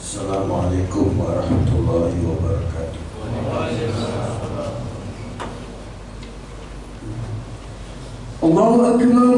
Assalamualaikum warahmatullahi wabarakatuh. Allahu Akbar,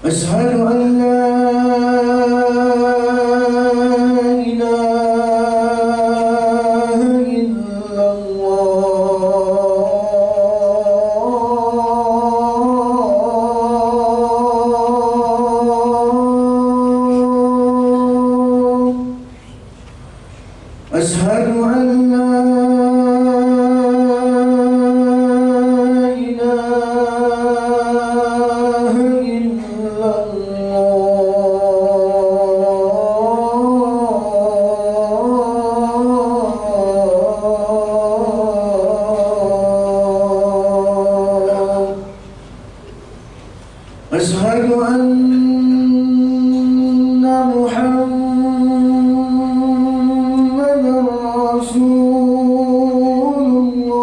Ashhadu an la ilaha illallah. Ashhadu an la أشهد أن محمدًا رسول الله.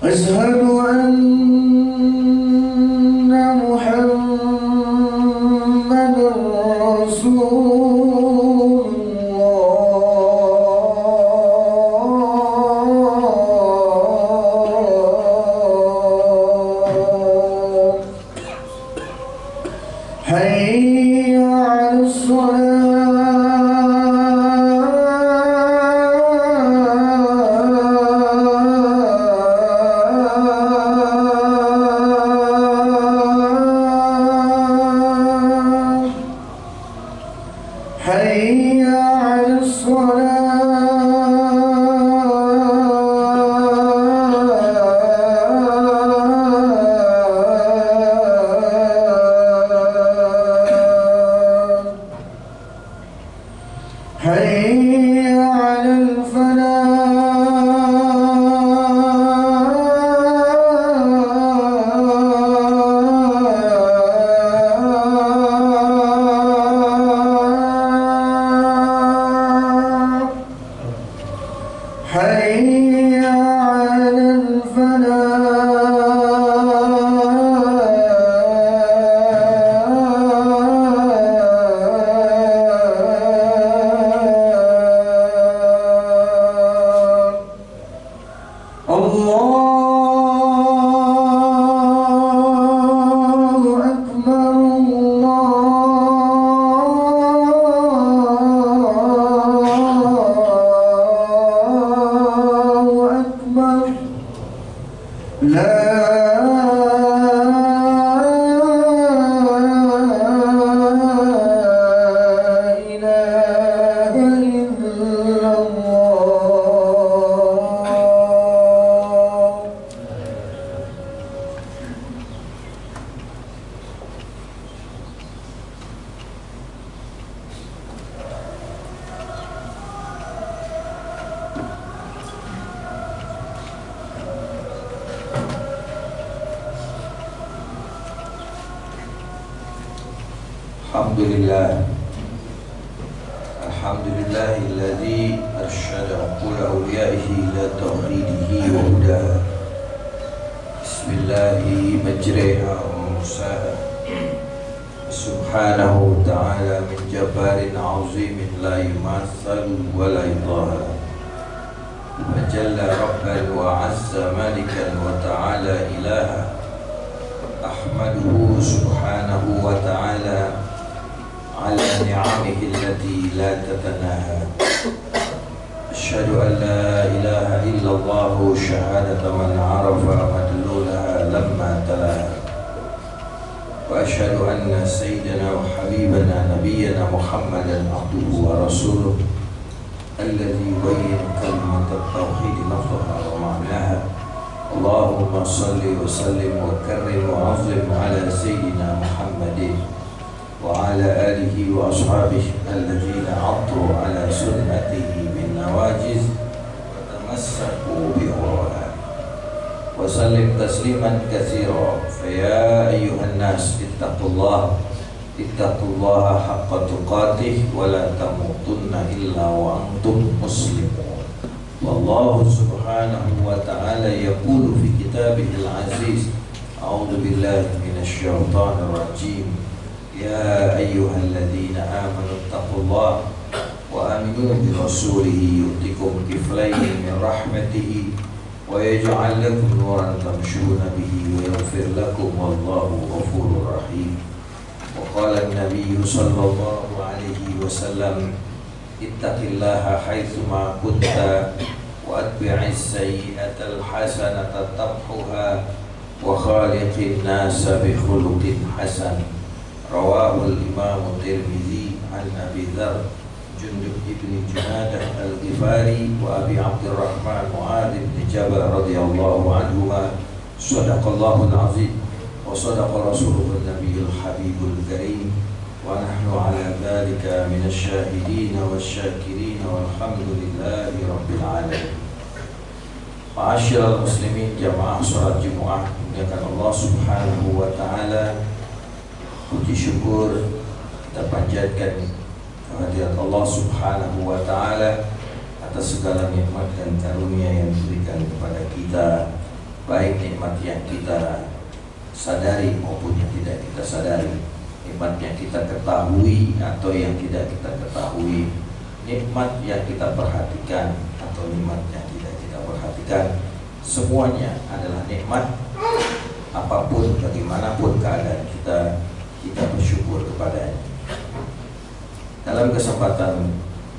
أشهد أن محمدًا رسول حي على الصلاة حي على حي على الفلاح حي على الفلاح. الله أكبر، الله أكبر، لا إله إلا الله. Alhamdulillah, Alhamdulillahilladzi arsyada uqula awliyaihi ila tauhidihi wa hudaha. Bismillahi majriha wa mursaha. Subhanahu ta'ala min jabbarin azimin la yumathalu wa la yudaha. Wa jalla rabban wa azza malikan wa ta'ala ilaha. Ahmaduhu subhanahu wa ta'ala ala ni'amihi allati la tatanaha. Asyhadu an la ilaha illallah syahadata man arafa madlulaha lamma talaha. Wa asyhadu anna sayyidana wa habibana nabiyyana Muhammadan abduhu wa rasuluh alladzi bayyana kalimat at-tauhid lafzaha wa ma'naha Allahumma salli wa sallim wa karrim wa azim ala Sayyidina Muhammadin wa ala alihi wa ashabihi alladhina 'addu ala sunnatihi bin nawajiz wa tamassaku bi urwaha wa sallim tasliman katsira. Fa ya ayyuhan nas ittaqullaha haqqa tuqatih wa la tamutunna illa wa antum muslimun. Wallahu subhanahu wa ta'ala yaqulu fi kitabihil aziz, a'udzu billahi minasy syaithanir rajim, ya ayyuhalladzina amanu taqullaha wa aminu bi rasulihi yu'tikum kiflayn min rahmatihi wa yaj'al lakum nuran tamshuna bihi wa yaghfir lakum wallahu ghafurur rahim. Wa qala an-nabiyyu sallallahu alaihi wasallam, ittaqillaha haitsuma kunta wa atbi'is sayyi'atal hasanata tamhuha wa khaliqin nasa bi khuluqin hasan. Rawahu al-Imam Tirmidzi an Abi Dzar Jundub ibn Junadah al-Ghifari wa Abi Abdurrahman Mu'adz bin Jabal radhiyallahu anhuma. Shadaqallahu al-azim wa sadaqa rasuluhu an-nabiyul habibul karim. Wa nahnu ala dhalika minasy syahidin wasyakirin walhamdulillahi rabbil alamin. Ma'asyiral muslimin jamaah salat Jumat dimuliakan Allah Subhanahu wa taala. Puji syukur kita panjatkan kehadirat Allah Subhanahu wa taala atas segala nikmat dan karunia yang diberikan kepada kita, baik nikmat yang kita sadari maupun yang tidak kita sadari, nikmat yang kita ketahui atau yang tidak kita ketahui, nikmat yang kita perhatikan atau nikmat yang tidak kita perhatikan, semuanya adalah nikmat. Apapun, bagaimanapun keadaan kita bersyukur kepadanya. Dalam kesempatan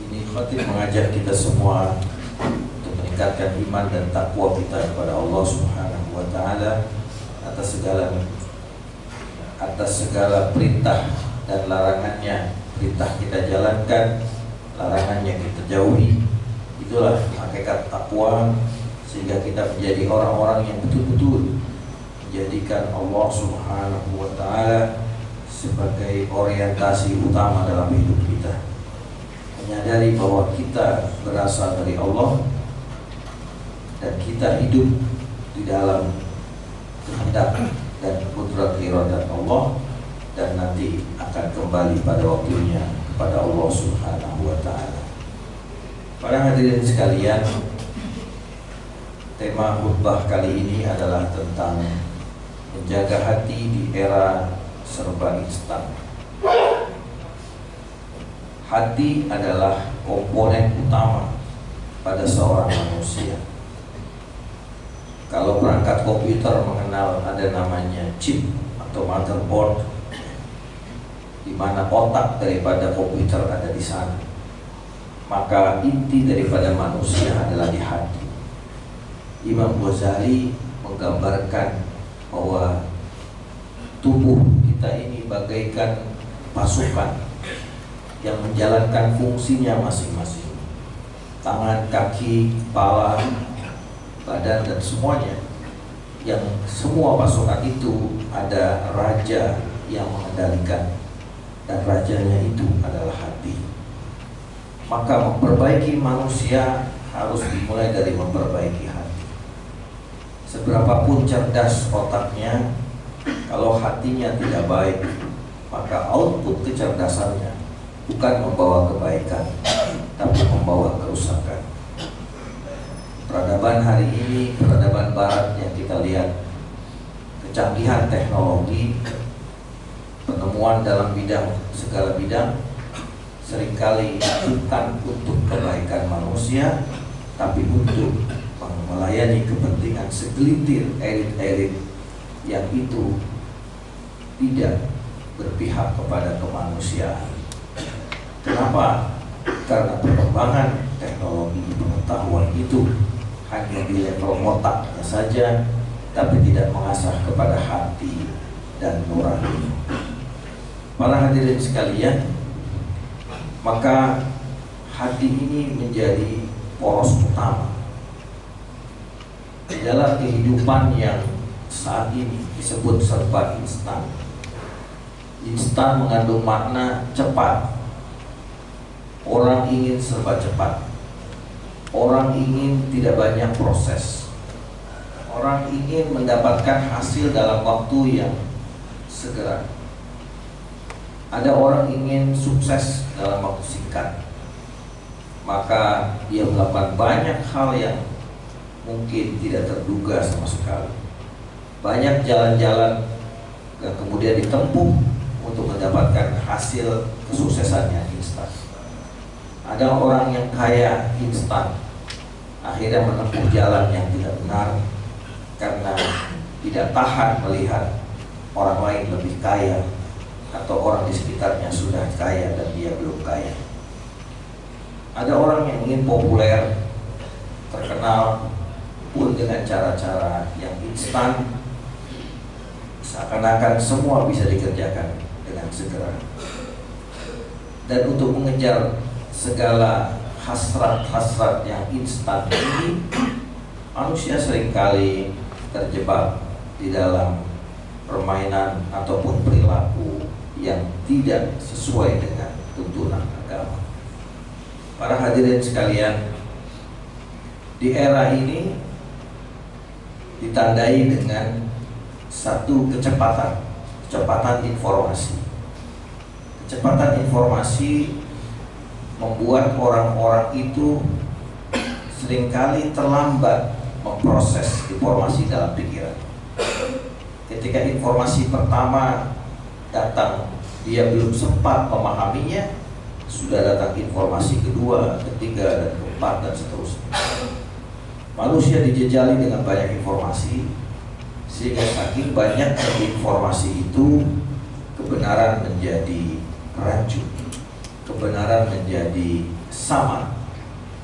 ini, khatib mengajak kita semua untuk meningkatkan iman dan takwa kita kepada Allah Subhanahu wa taala atas segala perintah dan larangannya. Perintah kita jalankan, larangannya kita jauhi. Itulah hakikat takwa, sehingga kita menjadi orang-orang yang betul-betul menjadikan Allah Subhanahu wa taala sebagai orientasi utama dalam hidup kita. Menyadari bahwa kita berasal dari Allah dan kita hidup di dalam kehendak dan kudrat iradat Allah, dan nanti akan kembali pada waktunya kepada Allah Subhanahu wa taala. Para hadirin sekalian, tema khutbah kali ini adalah tentang menjaga hati di era serba instan. Hati adalah komponen utama pada seorang manusia. Kalau perangkat komputer mengenal ada namanya chip atau motherboard, di mana otak daripada komputer ada di sana, maka inti daripada manusia adalah di hati. Imam Ghazali menggambarkan bahwa tubuh kita ini bagaikan pasukan yang menjalankan fungsinya masing-masing. Tangan, kaki, kepala, badan, dan semuanya. Yang semua pasukan itu ada raja yang mengendalikan, dan rajanya itu adalah hati. Maka memperbaiki manusia harus dimulai dari memperbaiki hati. Seberapapun cerdas otaknya, kalau hatinya tidak baik, maka output kecerdasannya bukan membawa kebaikan, tapi membawa kerusakan. Peradaban hari ini, peradaban barat yang kita lihat, kecanggihan teknologi, penemuan dalam segala bidang, seringkali bukan untuk kebaikan manusia, tapi untuk melayani kepentingan segelintir elit-elit yang itu tidak berpihak kepada kemanusiaan. Kenapa? Karena perkembangan teknologi pengetahuan itu hanya di level otaknya saja, tapi tidak mengasah kepada hati dan nurani. Para hadirin sekalian, maka hati ini menjadi poros utama di dalam kehidupan yang saat ini disebut serba instan. Instan mengandung makna cepat. Orang ingin serba cepat. Orang ingin tidak banyak proses. Orang ingin mendapatkan hasil dalam waktu yang segera. Ada orang ingin sukses dalam waktu singkat, maka dia melakukan banyak hal yang mungkin tidak terduga sama sekali. Banyak jalan-jalan yang kemudian ditempuh untuk mendapatkan hasil kesuksesannya instan. Ada orang yang kaya instan, akhirnya menempuh jalan yang tidak benar karena tidak tahan melihat orang lain lebih kaya atau orang di sekitarnya sudah kaya dan dia belum kaya. Ada orang yang ingin populer, terkenal, pun dengan cara-cara yang instan, seakan-akan semua bisa dikerjakan dengan segera. Dan untuk mengejar segala hasrat-hasrat yang instan ini, manusia seringkali terjebak di dalam permainan ataupun perilaku yang tidak sesuai dengan tuntunan agama. Para hadirin sekalian, di era ini ditandai dengan satu kecepatan informasi. Kecepatan informasi membuat orang-orang itu seringkali terlambat memproses informasi dalam pikiran. Ketika informasi pertama datang, dia belum sempat memahaminya, sudah datang informasi kedua, ketiga, dan keempat, dan seterusnya. Manusia dijejali dengan banyak informasi, sehingga saking banyak informasi itu, kebenaran menjadi racun, kebenaran menjadi samar,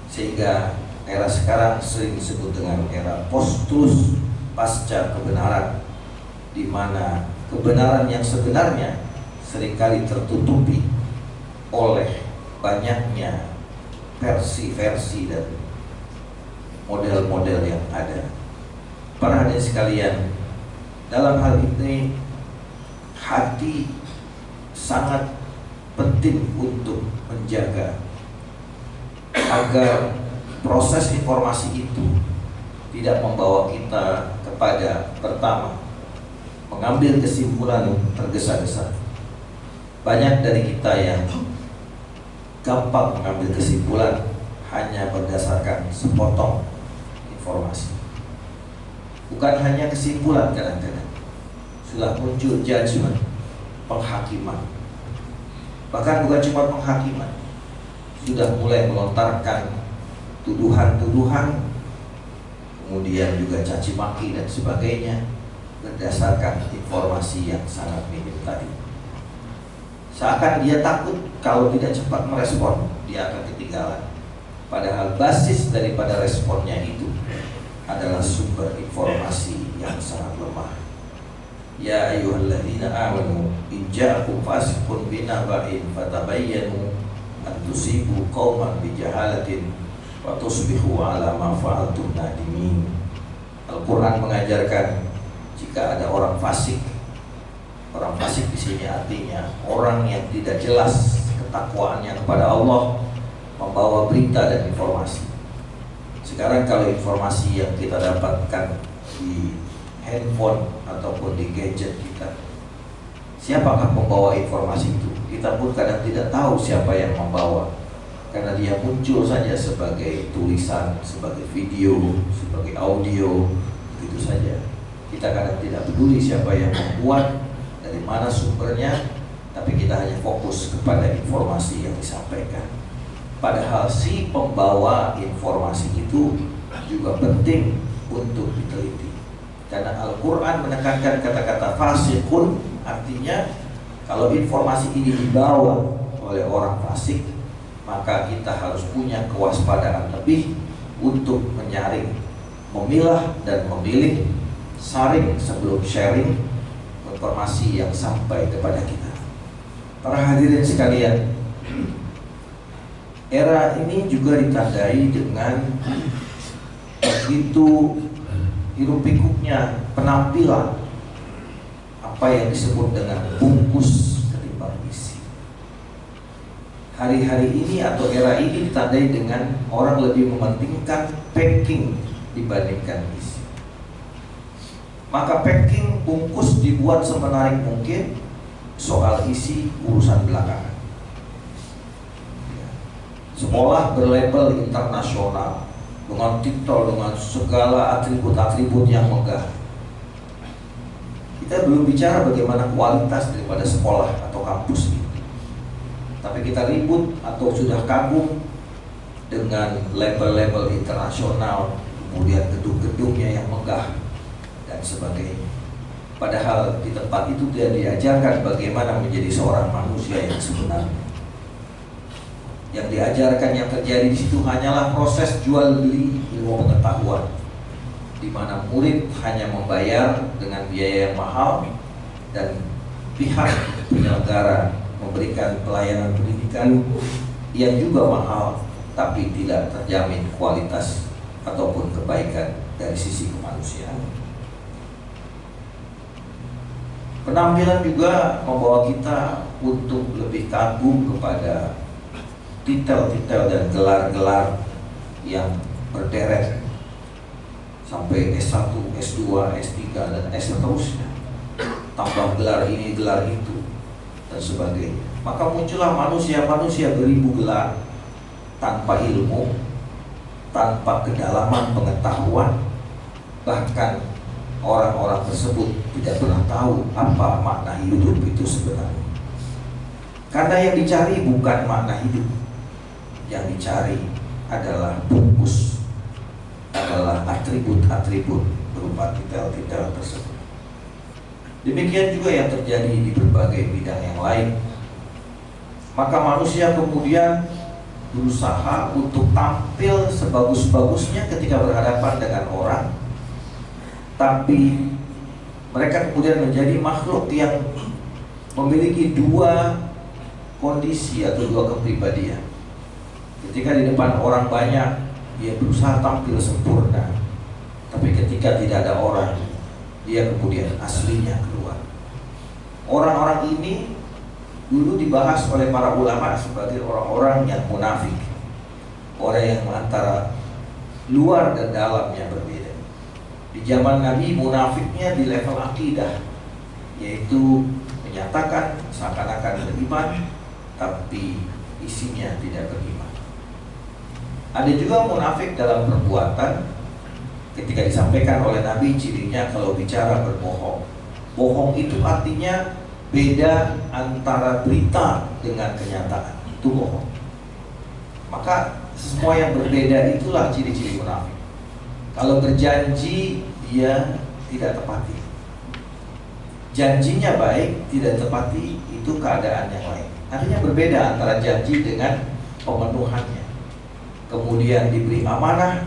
sehingga era sekarang sering disebut dengan era post-truth, pasca kebenaran, di mana kebenaran yang sebenarnya seringkali tertutupi oleh banyaknya versi-versi dan model-model yang ada. Para hadirin sekalian, dalam hal ini hati sangat penting untuk menjaga agar proses informasi itu tidak membawa kita kepada pertama mengambil kesimpulan tergesa-gesa. Banyak dari kita yang gampang mengambil kesimpulan hanya berdasarkan sepotong informasi. Bukan hanya kesimpulan, kadang-kadang sudah muncul judgement, penghakiman. Bahkan bukan cuma penghakiman, sudah mulai melontarkan tuduhan-tuduhan, kemudian juga caci maki dan sebagainya berdasarkan informasi yang sangat minim tadi. Seakan dia takut kalau tidak cepat merespon, dia akan ketinggalan. Padahal basis daripada responnya itu adalah sumber informasi yang sangat lemah. Ya ayyuhalladzina amanu in ja'akum fasiqun binaba'in fatabayyanu an tusibu qauman bijahalatin wa tusbihu ala ma fa'altum nadimin. Al-Quran mengajarkan jika ada orang fasik di sini artinya orang yang tidak jelas ketakwaannya kepada Allah, membawa berita dan informasi. Sekarang kalau informasi yang kita dapatkan di handphone ataupun di gadget kita, siapakah pembawa informasi itu? Kita pun kadang tidak tahu siapa yang membawa, karena dia muncul saja sebagai tulisan, sebagai video, sebagai audio, begitu saja. Kita kadang tidak peduli siapa yang membuat, dari mana sumbernya, tapi kita hanya fokus kepada informasi yang disampaikan. Padahal si pembawa informasi itu juga penting untuk diteliti. Karena Al-Quran menekankan kata-kata fasiqun, artinya kalau informasi ini dibawa oleh orang fasik, maka kita harus punya kewaspadaan lebih untuk menyaring, memilah dan memilih, saring sebelum sharing informasi yang sampai kepada kita. Para hadirin sekalian, era ini juga ditandai dengan begitu hiruk pikuknya penampilan, apa yang disebut dengan bungkus ketimbang isi. Hari-hari ini atau era ini ditandai dengan orang lebih mementingkan packing dibandingkan isi. Maka packing bungkus dibuat semenarik mungkin, soal isi urusan belakangan. Sekolah berlabel internasional dengan titel, dengan segala atribut-atribut yang megah. Kita belum bicara bagaimana kualitas daripada sekolah atau kampus ini, tapi kita ribut atau sudah kagum dengan label-label internasional, kemudian gedung-gedungnya yang megah dan sebagainya. Padahal di tempat itu dia diajarkan bagaimana menjadi seorang manusia yang sebenarnya. Yang diajarkan, yang terjadi di situ hanyalah proses jual beli ilmu pengetahuan, di mana murid hanya membayar dengan biaya yang mahal dan pihak penyelenggara memberikan pelayanan pendidikan yang juga mahal, tapi tidak terjamin kualitas ataupun kebaikan dari sisi kemanusiaan. Penampilan juga membawa kita untuk lebih kagum kepada titel-titel dan gelar-gelar yang berderet sampai S1, S2, S3, dan S seterusnya. Tambah gelar ini, gelar itu, dan sebagainya. Maka muncullah manusia-manusia beribu gelar tanpa ilmu, tanpa kedalaman pengetahuan. Bahkan orang-orang tersebut tidak pernah tahu apa makna hidup itu sebenarnya. Karena yang dicari bukan makna hidup, yang dicari adalah bungkus, adalah atribut-atribut berupa titel-titel tersebut. Demikian juga yang terjadi di berbagai bidang yang lain. Maka manusia kemudian berusaha untuk tampil sebagus-bagusnya ketika berhadapan dengan orang, tapi mereka kemudian menjadi makhluk yang memiliki dua kondisi atau dua kepribadian. Ketika di depan orang banyak, dia berusaha tampil sempurna, tapi ketika tidak ada orang, dia kemudian aslinya keluar. Orang-orang ini dulu dibahas oleh para ulama sebagai orang-orang yang munafik, orang yang antara luar dan dalamnya berbeda. Di zaman Nabi, munafiknya di level akidah, yaitu menyatakan seakan-akan beriman, tapi isinya tidak beriman. Ada juga munafik dalam perbuatan. Ketika disampaikan oleh Nabi, cirinya kalau bicara berbohong. Bohong itu artinya beda antara berita dengan kenyataan. Itu bohong. Maka semua yang berbeda itulah ciri-ciri munafik. Kalau berjanji, dia tidak tepati. Janjinya baik, tidak tepati, itu keadaan yang lain. Artinya berbeda antara janji dengan pemenuhannya. Kemudian diberi amanah,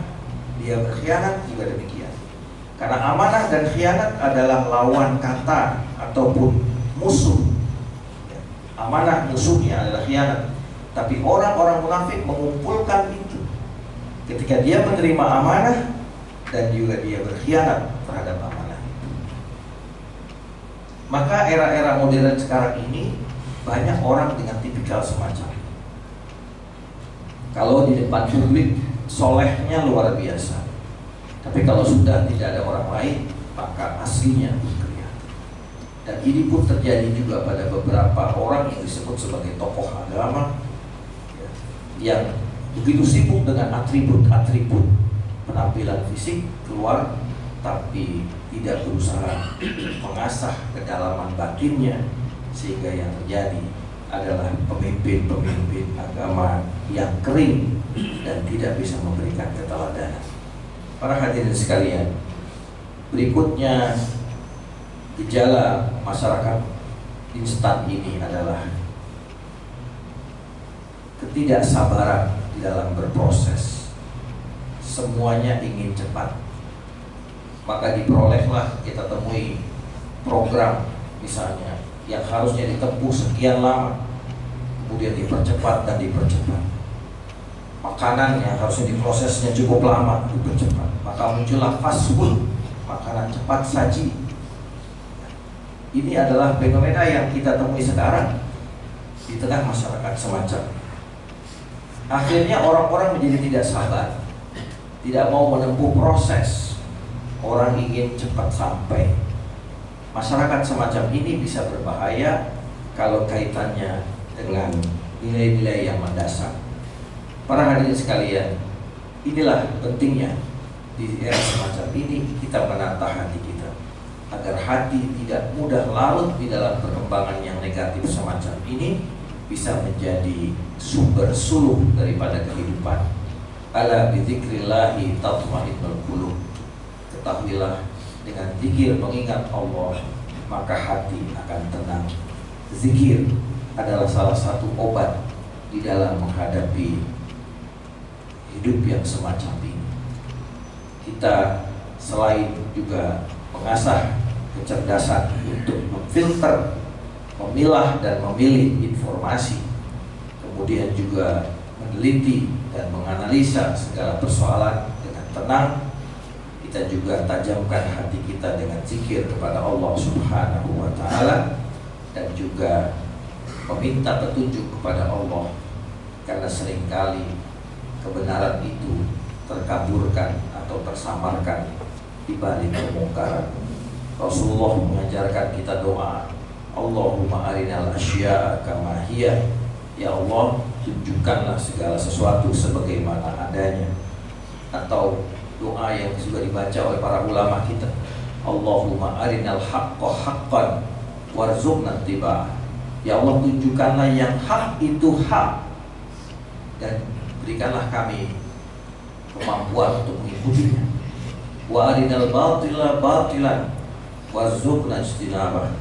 dia berkhianat, juga demikian. Karena amanah dan khianat adalah lawan kata ataupun musuh. Amanah musuhnya adalah khianat. Tapi orang-orang munafik mengumpulkan itu. Ketika dia menerima amanah dan juga dia berkhianat terhadap amanah. Maka era-era modern sekarang ini banyak orang dengan tipikal semacam. Kalau di depan publik solehnya luar biasa, tapi kalau sudah tidak ada orang lain, maka aslinya kelihatan. Dan ini pun terjadi juga pada beberapa orang yang disebut sebagai tokoh agama, yang begitu sibuk dengan atribut-atribut penampilan fisik keluar, tapi tidak berusaha mengasah kedalaman batinnya, sehingga yang terjadi adalah pemimpin-pemimpin agama yang kering dan tidak bisa memberikan keteladanan. Para hadirin sekalian, berikutnya gejala masyarakat instan ini adalah ketidaksabaran di dalam berproses. Semuanya ingin cepat. Maka diperolehlah, kita temui program misalnya yang harusnya ditempuh sekian lama, kemudian dipercepat dan dipercepat. Makanan yang harusnya diprosesnya cukup lama, dipercepat. Maka muncullah fast food, makanan cepat saji. Ini adalah fenomena yang kita temui sekarang di tengah masyarakat semacam. Akhirnya orang-orang menjadi tidak sabar, tidak mau menempuh proses. Orang ingin cepat sampai. Masyarakat semacam ini bisa berbahaya kalau kaitannya dengan nilai-nilai yang mendasar. Para hadirin sekalian, inilah pentingnya di era semacam ini kita menata hati kita, agar hati tidak mudah larut di dalam perkembangan yang negatif semacam ini, bisa menjadi sumber suluh daripada kehidupan. Ala bidzikrillahi tatma'innul qulub. Ketahuilah, dengan zikir mengingat Allah, maka hati akan tenang. Zikir adalah salah satu obat di dalam menghadapi hidup yang semacam ini. Kita selain juga mengasah kecerdasan untuk memfilter, memilah dan memilih informasi, kemudian juga meneliti dan menganalisa segala persoalan dengan tenang, kita juga tajamkan hati kita dengan zikir kepada Allah Subhanahu wa Ta'ala, dan juga meminta petunjuk kepada Allah, karena seringkali kebenaran itu terkaburkan atau tersamarkan di balik kemungkaran. Rasulullah mengajarkan kita doa, Allahumma arinal asya'a kama hiya. Ya Allah, tunjukkanlah segala sesuatu sebagaimana adanya. Atau doa yang juga dibaca oleh para ulama kita, Allahumma arinal haqqa haqqan warzuqna ittiba'ah. Ya Allah, tunjukkanlah yang hak itu hak, dan berikanlah kami kemampuan untuk mengikutinya. Wa arinal batila batilan warzuqna ijtinabah.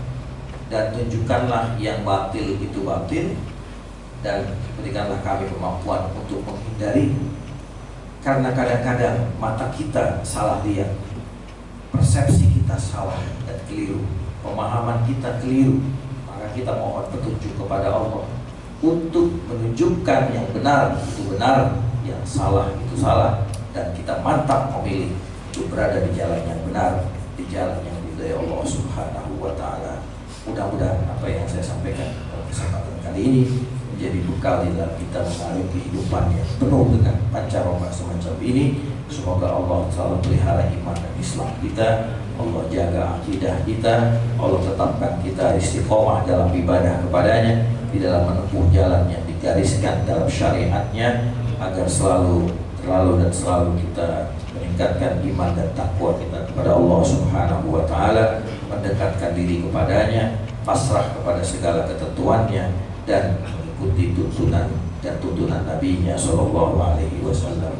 Dan tunjukkanlah yang batil itu batil, dan berikanlah kami kemampuan untuk menghindari. Karena kadang-kadang mata kita salah lihat, persepsi kita salah dan keliru, pemahaman kita keliru, maka kita mohon petunjuk kepada Allah untuk menunjukkan yang benar itu benar, yang salah itu salah, dan kita mantap memilih untuk berada di jalan yang benar, di jalan yang diridhai Allah Subhanahu wa Ta'ala. Mudah-mudahan apa yang saya sampaikan pada kesempatan kali ini menjadi bekal di dalam kita mengalami kehidupan yang penuh dengan pancaroba semacam ini. Semoga Allah selalu pelihara iman dan Islam kita, Allah jaga akidah kita, Allah tetapkan kita istiqomah dalam ibadah kepadanya, di dalam menempuh jalan yang digariskan dalam syariatnya, agar selalu dan selalu kita meningkatkan iman dan takwa kita kepada Allah Subhanahu wa Ta'ala, mendekatkan diri kepadanya, pasrah kepada segala ketentuannya, dan mengikuti tuntunan dan tuntunan Nabi-Nya Shallallahu Alaihi Wasallam.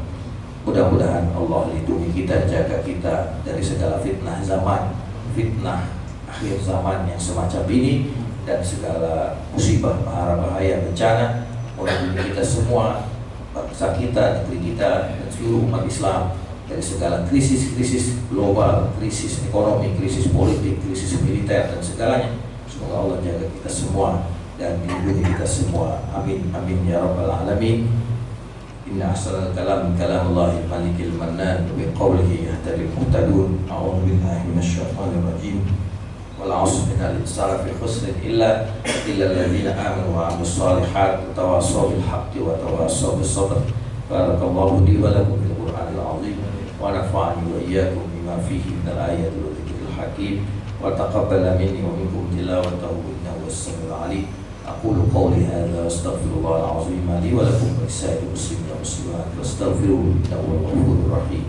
Mudah-mudahan Allah lindungi kita, jaga kita dari segala fitnah zaman, fitnah akhir zaman yang semacam ini, dan segala musibah, mahara, bahaya, bencana. Melindungi kita semua, bangsa kita, negeri kita, dan seluruh umat Islam dari segala krisis-krisis global, krisis ekonomi, krisis politik, krisis militer, dan segalanya. Semoga Allah jaga kita semua dan melindungi kita semua. Amin, amin ya rabbal alamin. Inna ahsanal kalam kalamullahil malikil mannan, bi qawlihi yahtadil muhtadun. A'udzu billahi minasyaitonir rajim. Wal 'asri innal insana fi khusrin illa alladziina aamanu wa 'amilus shalihaati wa tawassaw bil haqqi wa tawassaw bis sabr. Barakallahu li wa lakum fil Qur'anil 'azim wa nafa'ani wa iyyakum bima fihi minal ayati wa dzikril hakim wa taqabbala minni wa minkum tilawatahu innahu was-sami'ul 'alim. أقول قولي هذا وأستغفر الله العظيم لي ولكم ولسائر المسلمين والمسلمات فاستغفروه إنه هو الغفور الرحيم.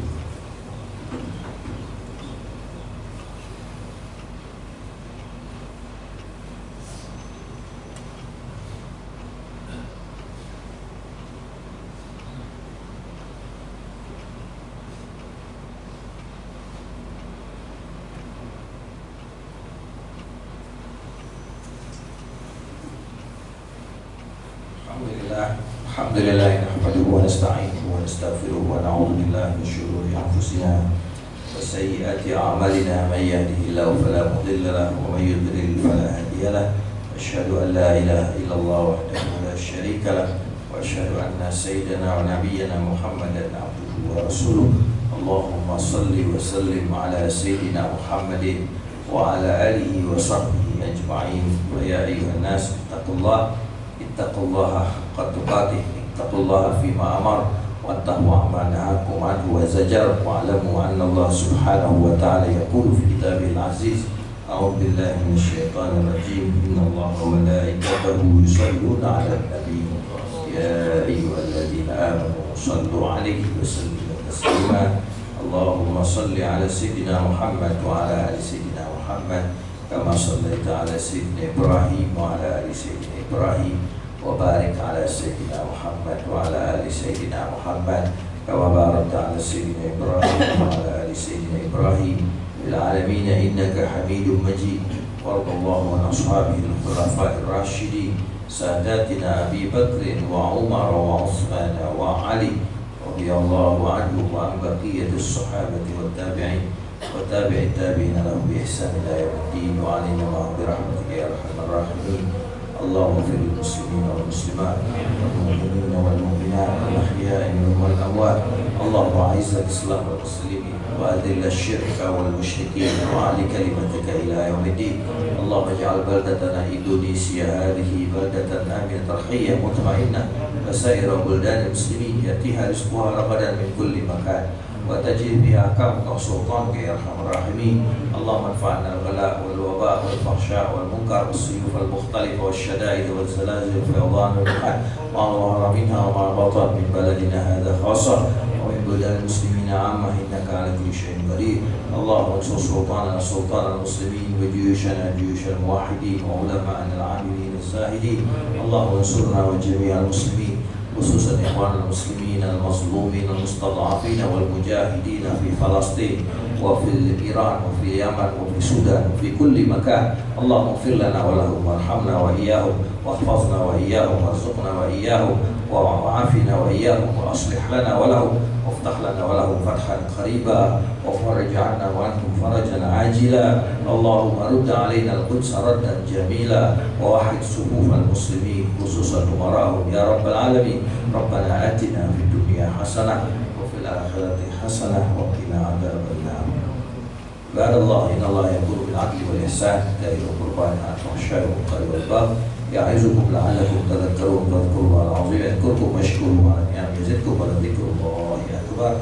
Alhamdulillah nahmaduhu wa nasta'inuhu wa nastaghfiruhu wa na'udzu billahi min shururi anfusina wa sayyiati a'malina man yahdihillahu fala mudilla lahu wa man yudlil fala hadiya lahu. Asyhadu an la ilaha illallah wahdahu la syarika lahu wa asyhadu anna sayyidana wa nabiyyana Muhammadan abduhu wa rasuluh. Allahumma salli wa sallim ala Sayyidina Muhammadin wa ala alihi wa sahbihi ajma'in. Wa ya ayuhan nas ittaqullaha haqqa tuqatih, ittaqullaha fima amar wattahu amma nahakum anhu wa zajar, wa alamu anna Allah subhanahu wa ta'ala yaqulu fi kitabihil aziz, a'udzu billahi minasyaitonir rajim, innallaha wa malaikatahu yusholluna 'alan nabi ya ayyuhalladzina amanu shallu 'alaihi wa sallimu taslima. Allahumma salli 'ala sayyidina Muhammad wa 'ala ali sayyidina Muhammad kama shallaita 'ala sayyidina Ibrahim wa 'ala ali sayyidina Ibrahim, wa barik 'ala sayyidina Muhammad wa 'ala ali sayyidina Muhammad kama barakta 'ala sayyidina Ibrahim wa 'ala ali sayyidina Ibrahim fil 'alamin innaka Hamidum Majid. Warḍallahu an ashabihi al-khulafa'ir rasyidin sadatina Abi Bakr wa Umar wa Utsman wa Ali radhiyallahu anhum wa an baqiyatis sahabati wat tabi'in wa tabi'it tabi'ina lahum bi ihsan ila yaumiddin, wa alaina ma'ahum bi rahmatika ya arhamar rahimin. Allahumma fir lil muslimin wal muslimat wal mu'minin wal mu'minat wal ahya'i minhum wal amwat. Allahumma a'izzal islam wal muslimin wa adhill asy-syirka wal musyrikin wa 'ali kalimatika ila yaumiddin. Allahumma ij'al baldatana Indonesia hadhihi baldatan aminatan rakhiyatan mutma'innah wa sa'ira buldanil muslimin yatiha rizquha ragadan min kulli makan wa tajid biha ahkamaka wa sultanaka ya arhamar rahimin. Allahumma anfa'na al-ghala' wal waba' wal fahsya' wal munkar was suyuf al mukhtalifa was shada'id wal zalazil wal faydan wal buhar ma dhahara minha wa ma batan min baladina hadha khassah wa min buldanil muslimina 'ammah innaka 'ala kulli shay'in qadir. Allahumma ansur sultanana sultanal muslimin wa juyushana juyushal muwahhidin wa ulama'ana al-'amilin az-zahidin. Allahumma ansurna wa jami'al muslimin khususan ikhwan al-muslimin al-mazlumin al-mustad'afin wal mujahidin fi Falastin wa fil Iran wa fi Yaman wa fi Sudan wa fi kulli makan. Allahumma ighfir lana wa lahum warhamna wa iyyahum wahfazna wa iyyahum warzuqna wa iyyahum wa afina wa iyyahum wa aslih lana wa lahum وافتح لنا ولهم فتحا قريبا وفرج عنا وعنهم فرجا عاجلا. اللهم رد علينا القدس ردا جميلا ووحد صفوف المسلمين خصوصا امراءهم يا رب العالمين. ربنا آتنا في الدنيا حسنة وفي الآخرة حسنة وقنا عذاب النار. عباد الله إن الله يأمر بالعدل والإحسان وإيتاء ذي القربى وينهى عن الفحشاء والمنكر والبغي يعظكم لعلكم تذكرون. فاذكروا الله العظيم يذكركم واشكروه على نعمه يزدكم ولذكر الله أكبر.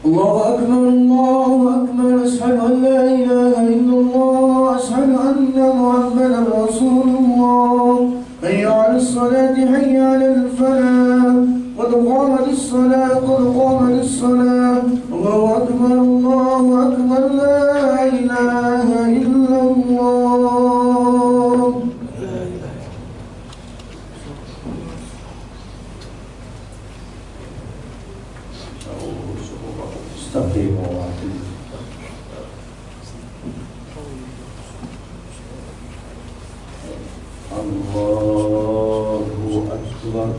الله أكبر الله أكبر أشهد أن لا إله إلا الله أشهد أن محمدا رسول الله. حي على الصلاة حي على الفلاح قد قامت الصلاة قد قامت الصلاة. الله أكبر لا إله إلا الله. استقيموا واعتدلوا. الله أكبر.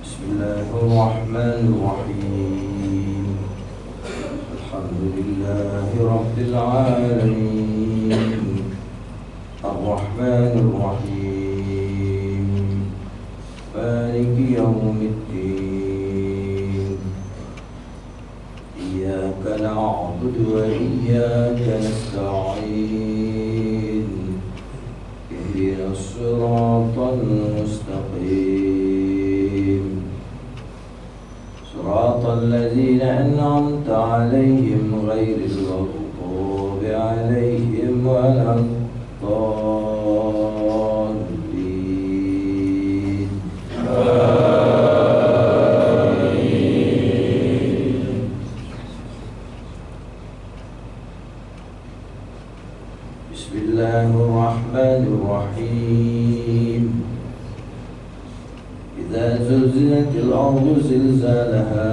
بسم الله الرحمن الرحيم. الحمد لله رب العالمين الرحمن الرحيم مالك يوم الدين. إياك نعبد وإياك نستعين. اهدنا الصراط المستقيم صراط الذين أنعمت عليهم غير المغضوب عليهم ولا الضالين. بسم الله الرحمن الرحيم. إذا زلزلت الأرض زلزالها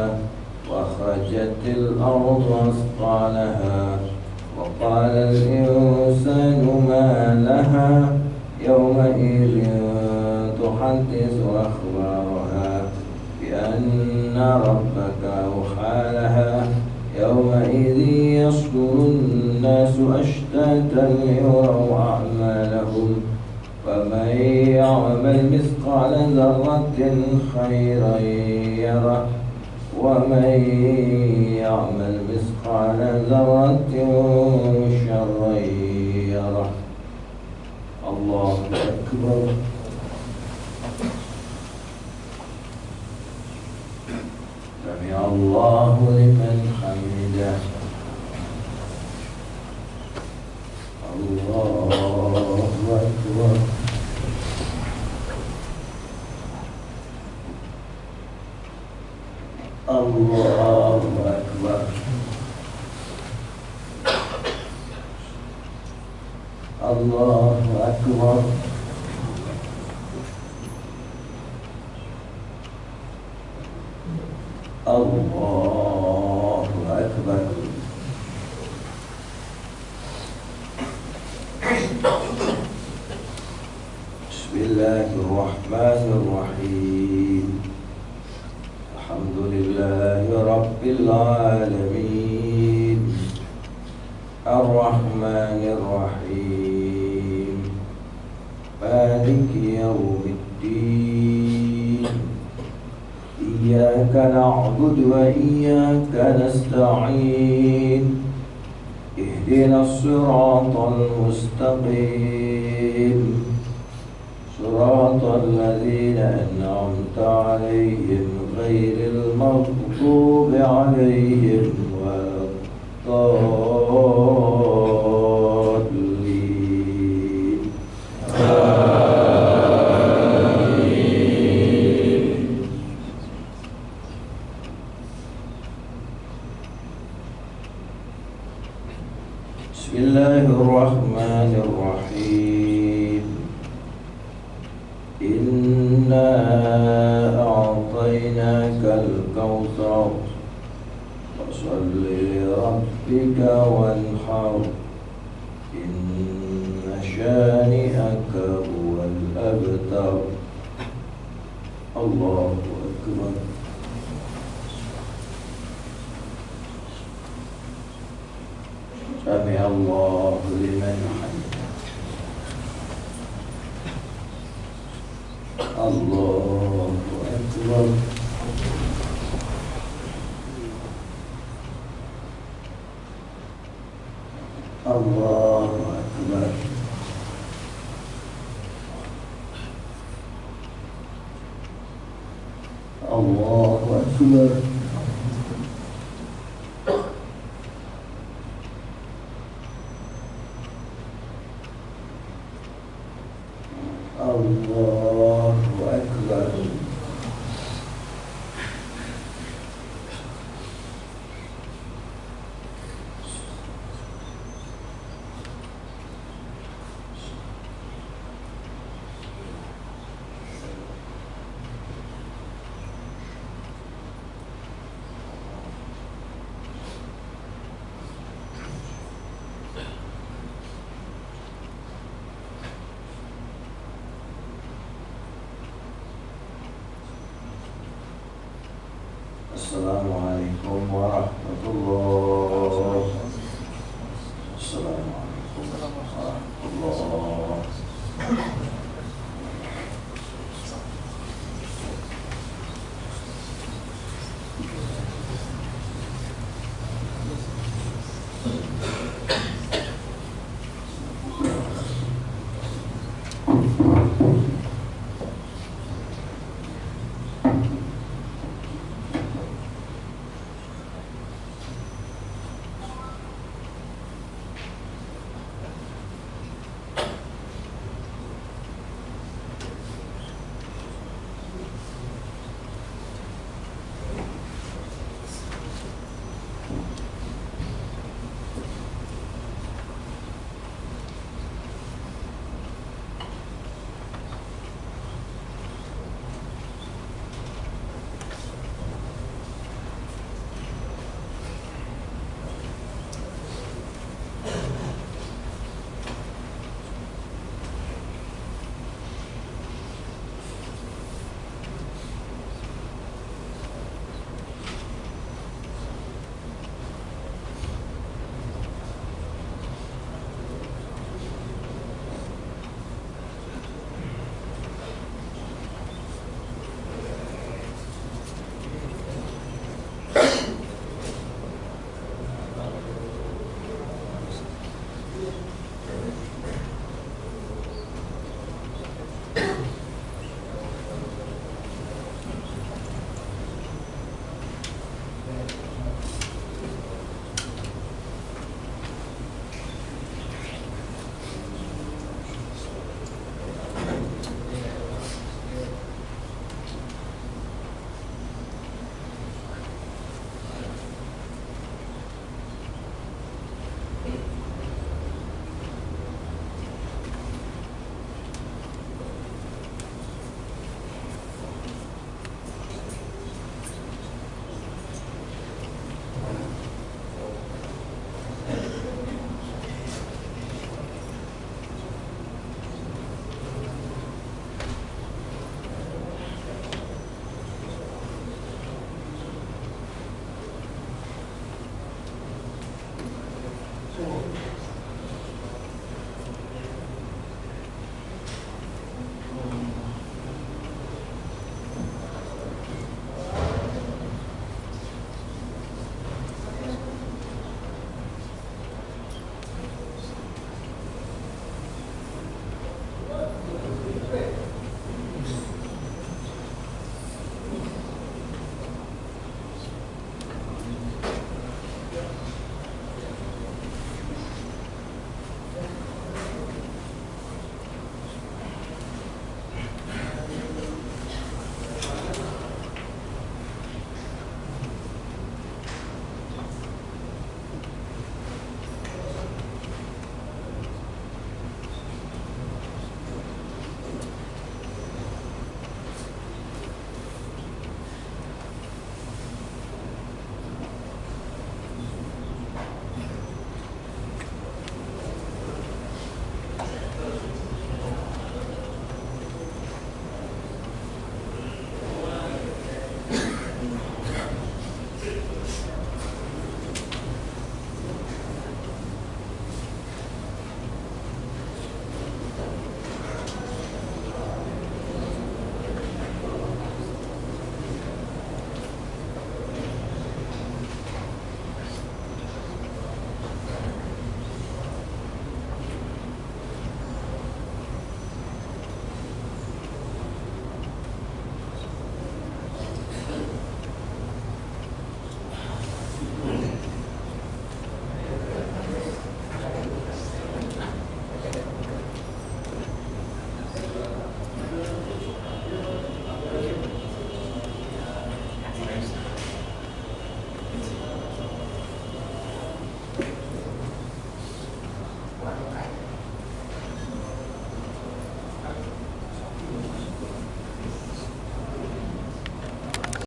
وأخرجت الأرض أثقالها وقال الإنسان ما لها يومئذ تحدث أخبارها بأن ربك أوحى لها يومئذ يصدر الناس أشتاتا ليروا أعمالهم فمن يعمل مثقال ذرة خيرا يره ومن يعمل مثقال ذرة شرا يره. الله أكبر. سمع الله لمن حمده. الله أكبر. الله أكبر. الله أكبر. الله أكبر. بسم الله الرحمن الرحيم. الحمد لله رب العالمين الرحمن الرحيم مالك يوم الدين إياك نعبد وإياك نستعين اهدنا الصراط المستقيم صراط الذين أنعمت عليهم غير المغضوب عليهم ولا الضالين. بسم الله الرحمن الرحيم. إنا أعطيناك الكوثر فصل لربك وانحر إن شانئك هو الأبتر. الله أكبر. سمع الله لمن حمده. الله أكبر. الله أكبر. الله أكبر. الله أكبر. Assalamualaikum warahmatullahi. Assalamualaikum warahmatullahi.